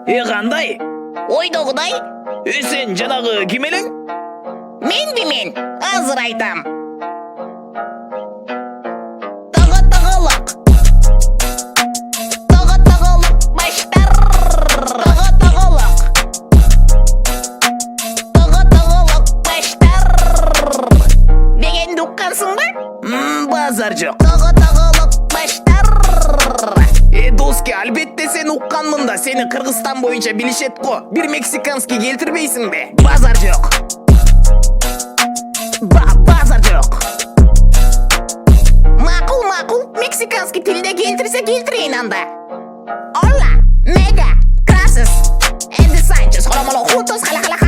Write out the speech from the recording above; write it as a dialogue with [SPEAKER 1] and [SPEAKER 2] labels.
[SPEAKER 1] Qanday?
[SPEAKER 2] Oydoğuday.
[SPEAKER 1] Sen janagı kim eleң?
[SPEAKER 2] Men. Hazır aytam. Tağılık. Tağılık başlar. Tağılık. Tağılık başlar. Degen dukkansın mı?
[SPEAKER 1] Bazar жоқ.
[SPEAKER 2] Tağılık başlar.
[SPEAKER 1] Doski, albatta sen uqqanmın da seni Kırgızstan boyunca bilişet ko. Bir Meksikanski keltirmeysin be. Bazar жоқ.
[SPEAKER 2] Bazar yok. Makul. Meksikanski tilde keltirse keltireyin anda. Hola, mega, gracias. And the Sanchez, hola, juntos, jala.